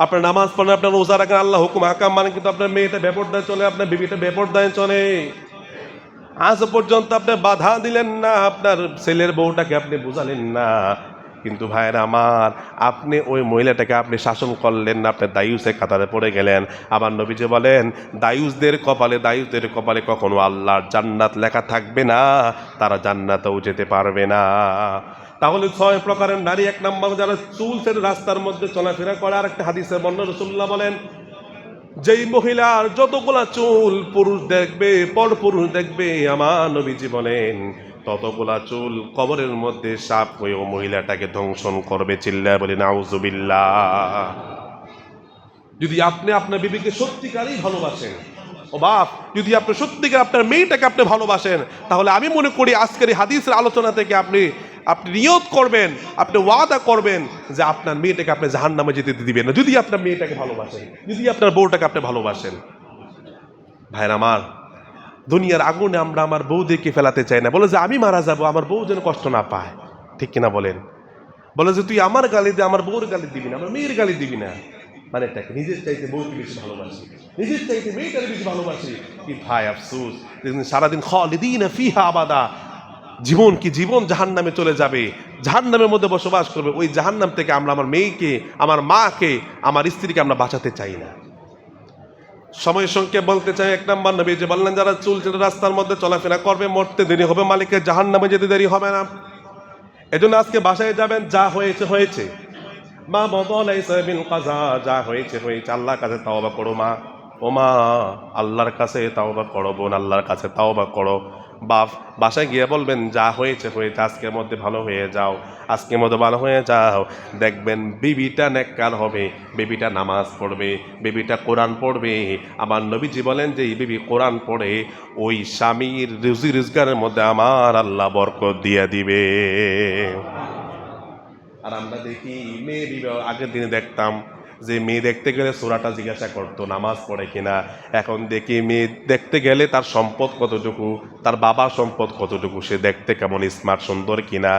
আপনার নামাজ পড়েন, আপনার রোজা রাখেন, আল্লাহ হুকুম হাকাম মানে, কিন্তু আপনার মেয়েটা বেপরদায় চলে, আপনার বিবিটা বেপরদায় চলে। আজ পর্যন্ত আপনি বাধা দিলেন না, আপনার ছেলের বউটাকে আপনি বুঝালেন না। কিন্তু ভাইয়েরা আমার, আপনি ওই মহিলাটাকে আপনি শাসন করলেন না, আপনি দায়ুসের কাতারে পড়ে গেলেন। আমার নবীজি বলেন দায়ুসদের কপালে কখনো আল্লাহর জান্নাত লেখা থাকবে না, তারা জান্নাতেও যেতে পারবে না। তাহলে 6 প্রকারের নারী। 1 নম্বর, যারা চুল ছেড়ে রাস্তার মধ্যে চলাফেরা করে। আর একটা হাদিসে বর্ণনা, রাসূলুল্লাহ বলেন যেই মহিলার যতগুলা চুল পুরুষ দেখবে, পর পুরুষ দেখবে, আমার নবীজি বলেন ততগুলা চুল কবরের মধ্যে সাপ হয়ে ও মহিলাটাকে ধ্বংসন করবে। চিল্লায় বলি নাউজুবিল্লাহ। যদি আপনি আপনার বিবিকে সত্যিকারই ভালোবাসেন, ও বাপ, যদি আপনি সত্যিকার আপনার মেয়েটাকে আপনি ভালোবাসেন, তাহলে আমি মনে করি আজকের এই হাদিসের আলোচনা থেকে আপনি নিয়ত করবেন, আপনি ওয়াদা করবেন যে আপনার মেয়েটাকে আপনি জাহান্নামে যেতে দিবেন না, যদি আপনার মেয়েটাকে ভালোবাসেন, যদি আপনার বউটাকে আপনি ভালোবাসেন। ভাইরা আমার, দুনিয়ার আগুনে আমরা আমার বউদেরকে ফেলাতে চাই না, বলে যে আমি মারা যাব, আমার বউ যেন কষ্ট না পায়, ঠিক কিনা বলেন? বলে যে তুই আমার গালি দিয়ে আমার বউর গালি দিবি না, আমার মেয়ের গালি দিবি না। মানে এটাকে নিজের চাইতে বউকে বেশি ভালোবাসি, নিজের চাইতে মেয়েটাকে বেশি ভালোবাসি। কি ভাই আফসোস, সারাদিন খালিদিনা ফিহা আবাদা, জীবন জাহান্নামে চলে যাবে, জাহান্নামের মধ্যে বসবাস করবে। ওই জাহান্নাম থেকে আমরা আমার মেয়েকে, আমার মাকে, আমার স্ত্রীকে আমরা বাঁচাতে চাই না। সময়ের সঙ্গে বলতে চাই, 1 নম্বর, নবী যে বললেন যারা চুল ছেড়ে রাস্তার মধ্যে চলাফেরা করবে, মরতে দেরি হবে, মালিকের জাহান্নামে যেতে দেরি হবে না। এজন্য আজকে বাসায় যাবেন, যা হয়েছে হয়েছে, মা বদলাইছে বিল কাজা, যা হয়েছে হয়েছে, আল্লাহর কাছে তাওবা করো মা, ও মা, আল্লাহর কাছে তাওবা করো, বোন আল্লাহর কাছে তাওবা করো। বাপ বাসায় গিয়ে বলবেন যা হয়েছে হয়েছে, আজকের মধ্যে ভালো হয়ে যাও, আজকের মধ্যে ভালো হয়ে যাও। দেখবেন বিবিটা নেককার হবে, বিবিটা নামাজ পড়বে, বিবিটা কোরআন পড়বে। আমার নবীজি বলেন যে এই বিবি কোরআন পড়ে, ওই স্বামীর রুজি রোজগারের মধ্যে আমার আল্লাহ বরকত দিয়ে দিবে। আর আমরা দেখি মেয়ে বিবাহ, আগের দিনে দেখতাম যে মেয়ে দেখতে গেলে সূরাটা জিজ্ঞাসা করতো নামাজ পড়ে কিনা। এখন দেখি মেয়ে দেখতে গেলে তার সম্পদ কতটুকু, তার বাবার সম্পদ কতটুকু, সে দেখতে কেমন স্মার্ট সুন্দর কিনা,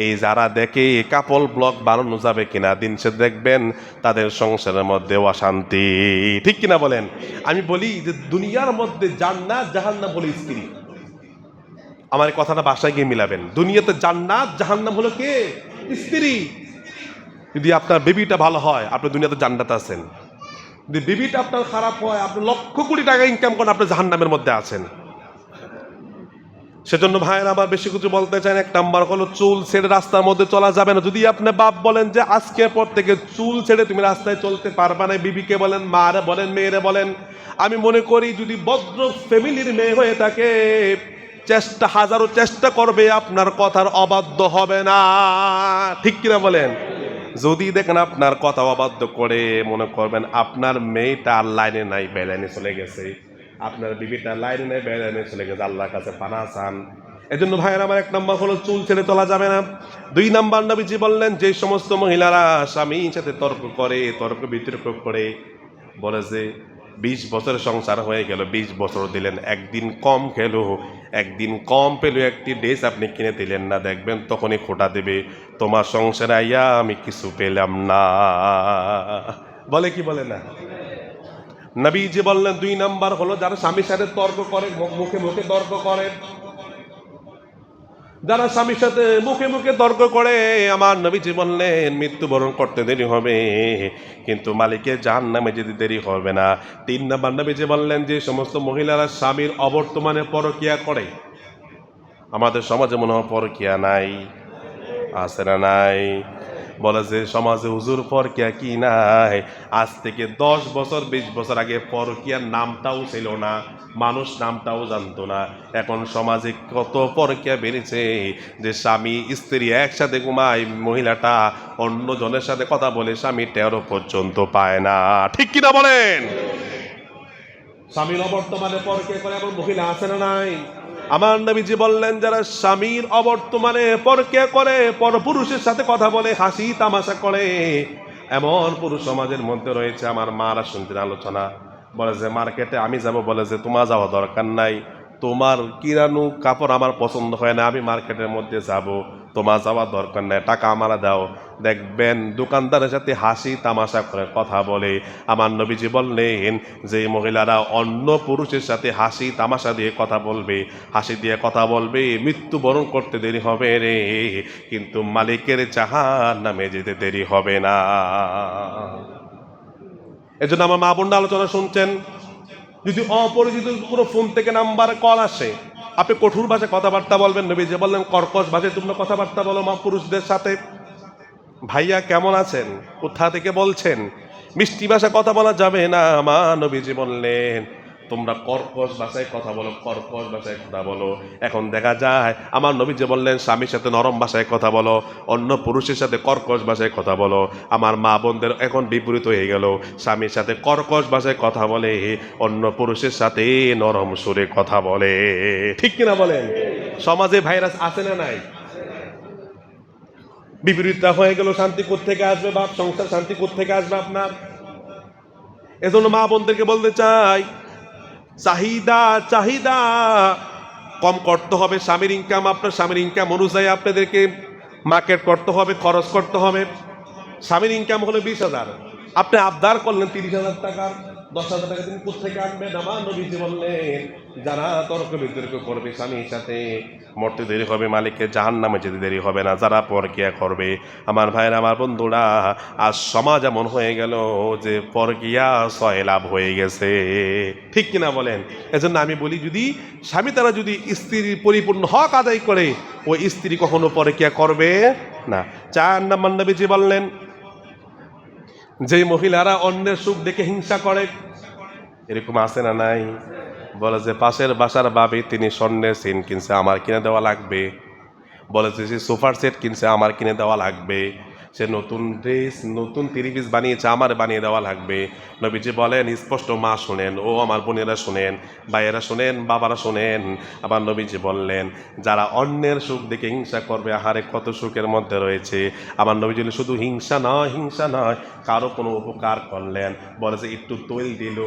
এই যারা দেখে কাপল ব্লগ বানানো যাবে কিনা, দিন সে দেখবেন তাদের সংসারের মধ্যে অশান্তি, ঠিক কিনা বলেন? আমি বলি যে দুনিয়ার মধ্যে জান্নাত জাহান্নাম হলো স্ত্রী। আমার এই কথাটা বাসায় গিয়ে মিলাবেন, দুনিয়াতে জান্নাত জাহান্নাম হলো কে? স্ত্রী। যদি আপনার বেবিটা ভালো হয়, আপনি দুনিয়াতে জান্নাতে আছেন। যদি বেবিটা আপনার খারাপ হয়, আপনি লক্ষ কোটি টাকা ইনকাম করেন, আপনি জাহান্নামের মধ্যে আছেন। সেজন্য ভাইয়ের আবার বেশি কিছু বলতে চান। 1 নাম্বার হলো চুল ছেড়ে রাস্তার মধ্যে চলা যাবে না। যদি আপনি বাপ বলেন যে আজকের পর থেকে চুল ছেড়ে তুমি রাস্তায় চলতে পারবা না, বিবিকে বলেন, মারে বলেন, মেয়েরে বলেন, আমি মনে করি যদি ভদ্র ফ্যামিলির মেয়ে হয়ে থাকে, হাজারো চেষ্টা করবে, আপনার কথার অবাধ্য হবে না, ঠিক কিনা বলেন? যদি দেখেন আপনার কথা অবাধ্য করে, মনে করবেন আপনার মেয়েটা লাইনে নাই, বেলাইনে চলে গেছে, আপনার বিবিটা লাইনে নাই, বেলাইনে চলে গেছে, আল্লাহর কাছে পানা চান। এজন্য ভাইয়ের আমার 1 নম্বর হলো চুল ছেড়ে চলা যাবে না। 2 নম্বর, নবীজি বললেন যে সমস্ত মহিলারা স্বামীর সাথে তর্ক বিতর্ক করে, বলে যে 20 বছরের সংসার হয়ে গেল, 20 বছর দিলেন, একদিন কম খেলো, একদিন কম পেলো, একটি ড্রেস আপনি কিনে দিলেন না, দেখবেন তখনই খোটা দেবে, তোমার সংসারে আইয়া আমি কিছু পেলাম না। বলে কি বলে না? নবীজি বললেন 2 নাম্বার হলো যারা স্বামীর সাথে তর্ক করে, মুখে মুখে তর্ক করে, যারা স্বামীর সাথে মুখে মুখে তর্ক করে, আমার নবীজি বললেন মৃত্যুবরণ করতে দেরি হবে, কিন্তু মালিকের জাহান্নামে যেতে দেরি হবে না। 3 নাম্বার নবীজি বললেন, যে সমস্ত মহিলারা স্বামীর অবর্তমানে পরকিয়া করে। আমাদের সমাজে মনে হয় পরকিয়া নাই, আছে না নাই? বলে যে সমাজে হুজুর পরকিয়া কি নাই? আজ থেকে 10 বছর 20 বছর আগে পরকিয়ার নামটাও ছিল না, মানুষ নামটাও জানতো না। এখন সমাজে কত পরকিয়া বেড়েছে, যে স্বামী স্ত্রী একসাথে ঘুমায়, মহিলাটা অন্য জনের সাথে কথা বলে, স্বামী টেরও পর্যন্ত পায় না। ঠিক কিনা বলেন? স্বামীর অবর্তমানে পরকিয়া করে এমন মহিলা আছে না নাই? আমার নবীজি বললেন, যারা স্বামীর অবর্তমানে পরকিয়া করে, পরপুরুষের সাথে কথা বলে, হাসি তামাশা করে, এমন পুরুষ সমাজের মধ্যে রয়েছে। আমার মারা শুনতেন আলোচনা, বলে যে মার্কেটে আমি যাব, বলে যে তোমার যাওয়া দরকার নাই, তোমার কিরানু কাপড় আমার পছন্দ হয় না, আমি মার্কেটের মধ্যে যাব, তোমার যাওয়ার দরকার নাই, টাকা আমারা দাও। দেখবেন দোকানদারের সাথে হাসি তামাশা করে কথা বলে। আমার নবীজি বললেন, যে মহিলারা অন্য পুরুষের সাথে হাসি তামাশা দিয়ে কথা বলবে, হাসি দিয়ে কথা বলবে, মৃত্যুবরণ করতে দেরি হবে রে, কিন্তু মালিকের জাহান্নামে যেতে দেরি হবে না। এজন্য আমার মা বোনরা আলোচনা শুনছেন, যদি অপরিচিত কোনো ফোন থেকে নাম্বার কল আসে, আপনি কঠোর ভাষায় কথাবার্তা বলবেন। নবীজি বললেন, কর্কশ ভাষায় তোমরা কথাবার্তা বলো মা পুরুষদের সাথে। ভাইয়া কেমন আছেন, কোথা থেকে বলছেন, মিষ্টি ভাষা কথা বলা যাবে না। মা নবীজি বললেন, তোমরা কর্কশ ভাষায় কথা বলো, কর্কশ ভাষায় কথা বলো। এখন দেখা যায় আমার নবীজি বললেন, স্বামীর সাথে নরম ভাষায় কথা বলো, অন্য পুরুষের সাথে কর্কশ ভাষায় কথা বলো। আমার মা বোনদের এখন বিপরীত হয়ে গেল, স্বামীর সাথে কর্কশ ভাষায় কথা বলে, অন্য পুরুষের সাথে নরম সুরে কথা বলে। ঠিক কিনা বলেন? সমাজে ভাইরাস আছে না নাই? বিপরীতটা হয়ে গেল, শান্তি কোত্থেকে আসবে বাপ, সংসার শান্তি কোত্থেকে আসবে আপনার? এজন্য মা বোনদেরকে বলতে চাই, চাহিদা চাহিদা কম করতে হবে। স্বামীর ইনকাম, আপনার স্বামীর ইনকাম অনুযায়ী আপনাদেরকে মার্কেট করতে হবে, খরচ করতে হবে। স্বামীর ইনকাম হলো 20,000, আপনি আবদার করলেন 30,000 টাকা, 10,000 টাকা তিনি কোথেকে আনবেন? আমার নবীজি বললেন, যারা তর্ক বিতর্ক করবে স্বামীর সাথে, মরতে দেরি হবে, মালিককে জাহান্নামে যেতে দেরি হবে না। যারা পরকিয়া করবে, আমার ভাইয়ের, আমার বন্ধুরা, আজ সমাজ এমন হয়ে গেল যে পরকিয়া সয়লাভ হয়ে গেছে। ঠিক কিনা বলেন? এজন্য আমি বলি, যদি স্বামী তারা যদি স্ত্রীর পরিপূর্ণ হক আদায় করে, ওই স্ত্রী কখনো পরকিয়া করবে না। 4 নম্বর নবীজি বললেন, যে মহিলারা অন্যের সুখ দেখে হিংসা করে, এরকম আছে না নাই? বলে যে পাশের বাসার ভাবি তিনি স্বর্ণের চেইন কিনছে, আমার কিনে দেওয়া লাগবে। বলে যে সে সোফার সেট কিনছে, আমার কিনে দেওয়া লাগবে। সে নতুন ড্রেস, নতুন 3 পিস বানিয়েছে, আমার বানিয়ে দেওয়া লাগবে। নবীজি বলেন স্পষ্ট, মা শোনেন, ও আমার বোনেরা শোনেন, ভাইয়েরা শোনেন, বাবারা শোনেন। আবার নবীজি বললেন, যারা অন্যের সুখ দেখে হিংসা করবে, আহারে কত সুখের মধ্যে রয়েছে। আমার নবীজি শুধু হিংসা নয়, হিংসা নয়, কারো কোনো উপকার করলেন, বলে যে একটু তৈল দিল,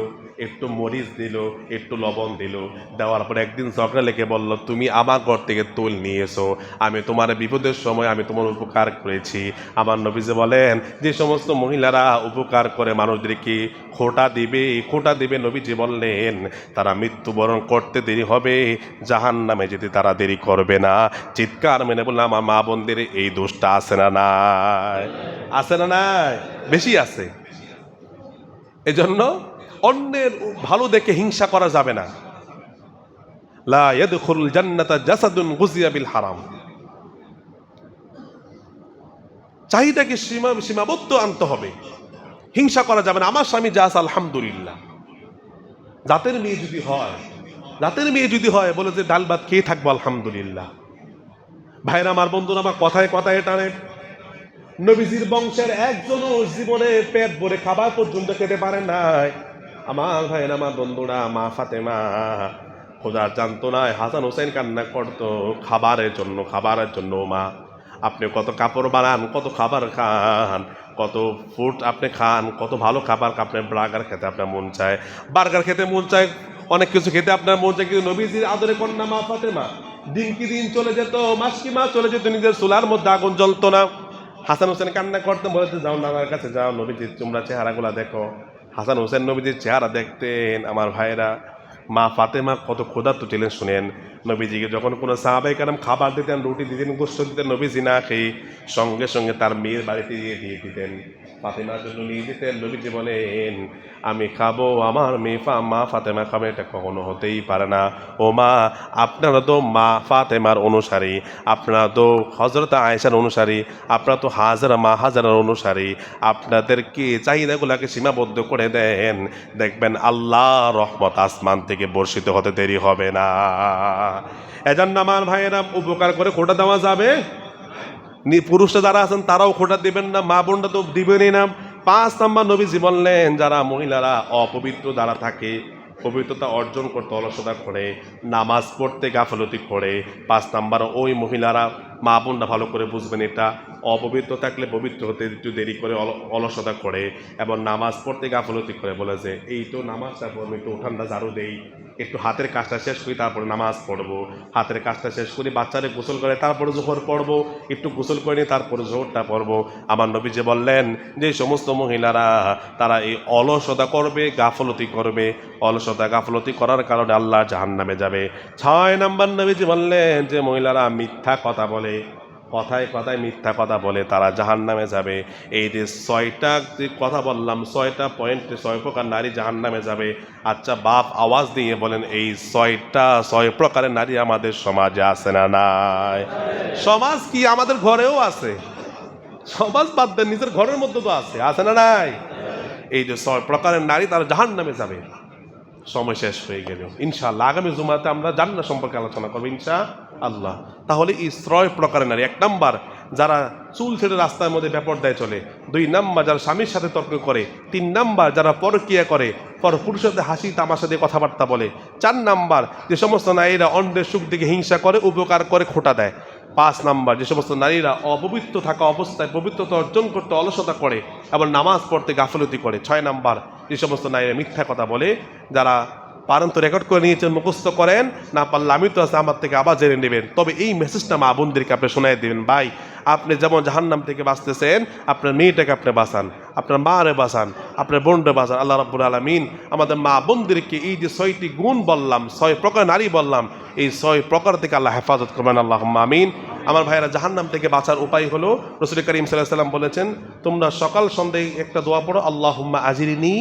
একটু মরিচ দিল, একটু লবণ দিল, দেওয়ার পর একদিন ঝগড়া লেগে বলল, তুমি আমার ঘর থেকে তৈল নিয়ে এসো, আমি তোমার বিপদের সময় আমি তোমার উপকার করেছি। আমার নবীজি বলেন, যে সমস্ত মহিলারা উপকার করে মানুষদেরকে খোঁটা দিবে, নবীজি বললেন, তারা মৃত্যুবরণ করতে দেরি হবে, জাহান্নামে যেতে তারা দেরি করবে না। চিৎকার মেনে বললাম, আমার মা বোনদের এই দোষটা আছে না নাই? আছে না নাই? বেশি আছে। এজন্য অন্যের ভালো দেখে হিংসা করা যাবে না। লা ইয়াদখুলুল জান্নাতা জাসাদুন গুযিয়া বিল হারাম। চাহিদাকে সীমাবদ্ধ আনতে হবে, হিংসা করা যাবে না। আমার স্বামী যা আছে আলহামদুলিল্লাহ। জাতের মেয়ে যদি হয় বলে যে ডাল ভাত খেয়ে থাকবো আলহামদুলিল্লাহ। ভাইরা আমার, বন্ধুরা আমার, কথায় কথায় টানে, নবীজির বংশের একজনও জীবনে পেট ভরে খাবার পর্যন্ত খেতে পারে নাই। আমার ভাইরা, আমার বন্ধুরা, মা ফাতেমা খোদার জানতো না, হাসান হোসেন কান্না করতো খাবারের জন্য। মা, আপনি কত কাপড় বানান, কত খাবার খান, কত ফুড আপনি খান, কত ভালো খাবার, আপনার বার্গার খেতে আপনার মন চায়, অনেক কিছু খেতে আপনার মন চায়, কিন্তু নবীজির আদরে কন্যা মা ফাতেমা দিন কি দিন চলে যেত, মাস কি মাস চলে যেত, নিজের চুলার মধ্যে আগুন জ্বলতো না। হাসান হোসেন কান্না করতেন, বলেছে যাও নানার কাছে যাও, নবীজির তোমরা চেহারাগুলা দেখো। হাসান হোসেন নবীজির চেহারা দেখতেন। আমার ভাইরা, মা ফাতেমা কত ক্ষুধার্ত ছিলেন শুনেন। নবীজিকে যখন কোনো সাহাবায়ে কেরাম খাবার দিতেন, রুটি দিতেন, গোশত দিতেন, নবীজি না খেয়ে সঙ্গে সঙ্গে তার মেয়ের বাড়িতে দিয়ে দিতেন, ফাতেমার জন্য নিয়ে দিতেন। নবীজি বলেন আমি খাবো, আমার মেয়ে মা ফাতেমা খাবে, এটা কখনো হতেই পারে না। ও মা, আপনারা তো মা ফাতেমার অনুসারী, আপনারা তো হযরত আয়েশার অনুসারী, আপনারা তো হাজারার অনুসারী, আপনাদেরকে চাহিদাগুলোকে সীমাবদ্ধ করে দেন, দেখবেন আল্লাহ রহমত আসমান থেকে বর্ষিত হতে দেরি হবে না। এজন্য আমার ভাইয়েরা, উপকার করে খোটা দেওয়া যাবে, পুরুষরা যারা আছেন তারাও খোটা দিবেন না, মা বোনরা তো দিবেনই না। 5 নম্বর নবীজি বললেন, যারা মহিলারা অপবিত্র দ্বারা থাকে, পবিত্রতা অর্জন করতে অলসতা করে, নামাজ পড়তে গাফলতি করে, 5 নম্বর ওই মহিলারা, মা বোনরা ভালো করে বুঝবেন, এটা অপবিত্র থাকলে পবিত্র হতে একটু দেরি করে, অলসতা করে এবং নামাজ পড়তে গাফলতি করে। বলে যে এই তো নামাজটা পড়বো, একটু উঠানটা ঝাড়ু দেই, একটু হাতের কাজটা শেষ করি, তারপরে নামাজ পড়বো, হাতের কাজটা শেষ করি, বাচ্চারে গোসল করে তারপরে জোহর পড়বো, একটু গোসল করে নিয়ে তারপরে জোহরটা পড়বো। আমার নবী যে বললেন যে সমস্ত মহিলারা তারা এই অলসতা করবে, গাফলতি করবে, অলসতা গাফলতি করার কারণে আল্লাহ জাহান্নামে যাবে। 6 নম্বর নবীজি বললেন যে মহিলারা মিথ্যা কথা বলে, কথায় কথায় মিথ্যা কথা বলে, তারা জাহান্নামে যাবে। এই যে 6টা কথা বললাম, 6টা পয়েন্টে 6 প্রকার নারী জাহান্নামে যাবে। আচ্ছা বাপ, আওয়াজ দিয়ে বলেন, এই 6 প্রকারের নারী আমাদের সমাজে আছে না নাই? সমাজ কি, আমাদের ঘরেও আছে। সমাজ বাদ দেন, নিজের ঘরের মধ্যে তো আছে না নাই? এই যে 6 প্রকারের নারী, তারা জাহান্নামে যাবে। সময় শেষ হয়ে গেল, ইনশাআল্লাহ আগামী জুমাতে আমরা জান্নাত সম্পর্কে আলোচনা করবো ইনশাআল্লাহ। তাহলে এই 6 প্রকারের নারী: 1 নাম্বার, যারা চুল ছেড়ে রাস্তার মধ্যে বেপরদায় চলে; 2 নাম্বার, যারা স্বামীর সাথে তর্ক করে; 3 নাম্বার, যারা পরকিয়া করে, পুরুষের সাথে হাসি তামাশা দিয়ে কথাবার্তা বলে; 4 নাম্বার, যে সমস্ত নারীরা অন্যের সুখ দিকে হিংসা করে, উপকার করে, খোঁটা দেয়; 5 নাম্বার, যে সমস্ত নারীরা অপবিত্র থাকা অবস্থায় পবিত্রতা অর্জন করতে অলসতা করে এবং নামাজ পড়তে গাফলতি করে; 6 নাম্বার, যে সমস্ত নারীরা মিথ্যা কথা বলে। যারা পারেন তো রেকর্ড করে নিয়েছেন, মুখস্থ করেন, না পারলে আমি তো আছে, আমার থেকে আবার জেনে নেবেন। তবে এই মেসেজটা মা বোনদেরকে আপনি শোনাই দেবেন, ভাই আপনি যেমন জাহান্নাম থেকে বাঁচতেছেন, আপনার মেয়েটাকে আপনি বাঁচান, আপনার মারে বাঁচান, আপনার বোনরে বাঁচান। আল্লাহ রাব্বুল আলামিন আমাদের মা বোনদেরকে এই যে 6টি গুণ বললাম, 6 প্রকার নারী বললাম, এই 6 প্রকার থেকে আল্লাহ হেফাজত করবেন, আল্লাহুম্মা আমিন। আমার ভাইয়েরা, জাহান্নাম থেকে বাঁচার উপায় হলো, রাসূল করিম সাল্লাল্লাহু আলাইহি ওয়াসাল্লাম বলেছেন, তোমরা সকাল সন্ধ্যায় একটা দোয়া পড়ো, আল্লাহুম্মা আজিরনি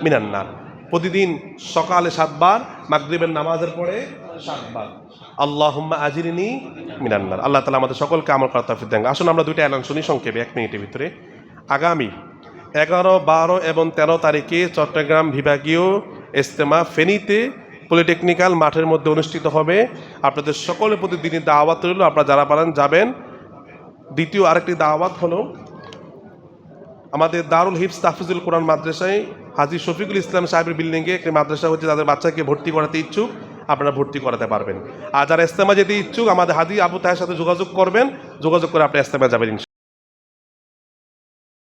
মিনান নার। প্রতিদিন সকালে 7 বার, মাগরিবের নামাজের পরে 7 বার, আল্লাহুম্মা আজিরনি মিনান নার। আল্লাহ তাআলা আমাদের সকলকে আমল করার তৌফিক দেন। আসুন আমরা 2টা এলান শুনি সংক্ষেপে 1 মিনিটের ভিতরে। আগামী 11, 12 এবং 13 তারিখে চট্টগ্রাম বিভাগীয় ইজতেমা ফেনীতে পলিটেকনিক্যাল মাঠের মধ্যে অনুষ্ঠিত হবে। আপনাদের সকলের প্রতি দিনই দাওয়াত রইল, আপনারা যারা পারেন যাবেন। দ্বিতীয় আরেকটি দাওয়াত হলো, আমাদের দারুল হিফজ তাহফিজুল কোরআন মাদ্রাসায় হাজী শফিকুল ইসলাম সাহেবের বিল্ডিংয়ে একটি মাদ্রাসা হচ্ছে, তাদের বাচ্চাকে ভর্তি করাতে ইচ্ছুক, আপনারা ভর্তি করাতে পারবেন। আর যারা ইজতেমা যেতে ইচ্ছুক, আমাদের হাজী আবু তাহের সাথে যোগাযোগ করবেন, যোগাযোগ করে আপনি ইজতেমা যাবেন।